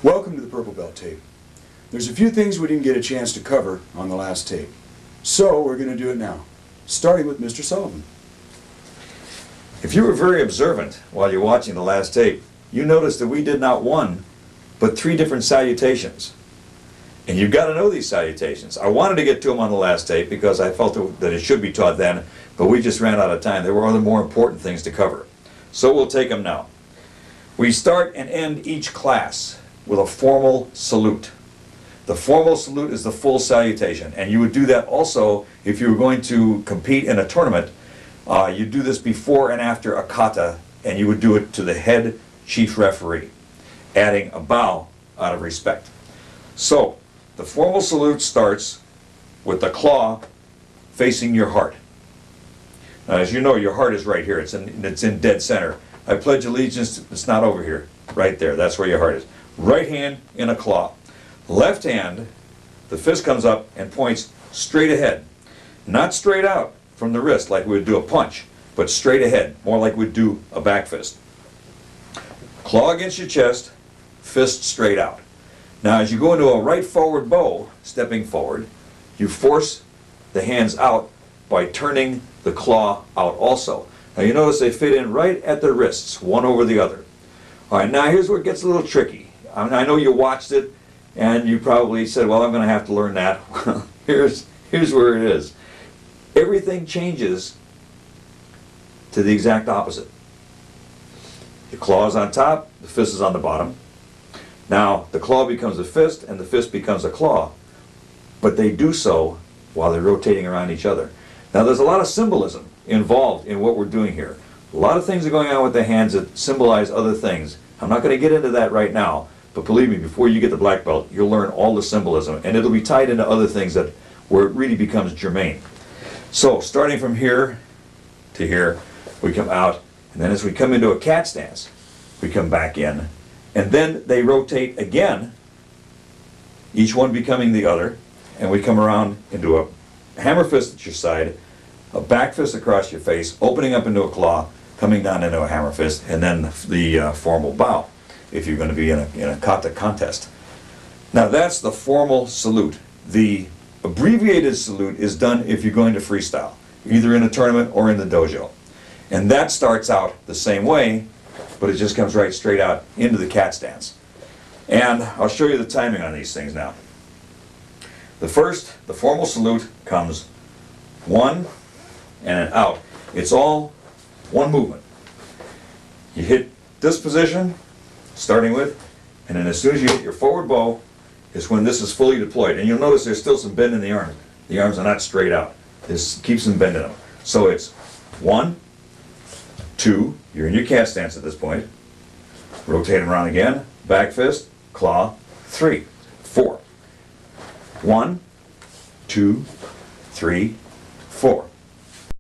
Welcome to the Purple Belt tape. There's a few things we didn't get a chance to cover on the last tape, so we're going to do it now, starting with Mr. Sullivan. If you were very observant while you're watching the last tape, you noticed that we did not one, but three different salutations. And you've got to know these salutations. I wanted to get to them on the last tape because I felt that it should be taught then, but we just ran out of time. There were other more important things to cover. So we'll take them now. We start and end each class with a formal salute. The formal salute is the full salutation, and you would do that also if you were going to compete in a tournament. You do this before and after a kata, and you would do it to the head chief referee, adding a bow out of respect. So, the formal salute starts with the claw facing your heart. Now, as you know, your heart is right here. It's in dead center. I pledge allegiance, it's not over here. Right there, that's where your heart is. Right hand in a claw. Left hand, the fist comes up and points straight ahead. Not straight out from the wrist like we would do a punch, but straight ahead, more like we'd do a back fist. Claw against your chest, fist straight out. Now as you go into a right forward bow, stepping forward, you force the hands out by turning the claw out also. Now you notice they fit in right at the wrists, one over the other. All right, now here's where it gets a little tricky. I know you watched it and you probably said, well, I'm going to have to learn that. Well, here's where it is. Everything changes to the exact opposite. The claw is on top, the fist is on the bottom. Now, the claw becomes a fist and the fist becomes a claw, but they do so while they're rotating around each other. Now, there's a lot of symbolism involved in what we're doing here. A lot of things are going on with the hands that symbolize other things. I'm not going to get into that right now, but believe me, before you get the black belt, you'll learn all the symbolism, and it'll be tied into other things that where it really becomes germane. So, starting from here to here, we come out, and then as we come into a cat stance, we come back in, and then they rotate again, each one becoming the other, and we come around into a hammer fist at your side, a back fist across your face, opening up into a claw, coming down into a hammer fist, and then the formal bow, if you're going to be in a kata contest. Now that's the formal salute. The abbreviated salute is done if you're going to freestyle, either in a tournament or in the dojo. And that starts out the same way, but it just comes right straight out into the cat stance. And I'll show you the timing on these things now. The formal salute comes one and an out. It's all one movement. You hit this position, starting with, and then as soon as you hit your forward bow, is when this is fully deployed. And you'll notice there's still some bend in the arms. The arms are not straight out. This keeps them bending them. So it's 1, 2, you're in your cat stance at this point. Rotate around again, back fist, claw, 3, 4. 1, 2, 3, 4.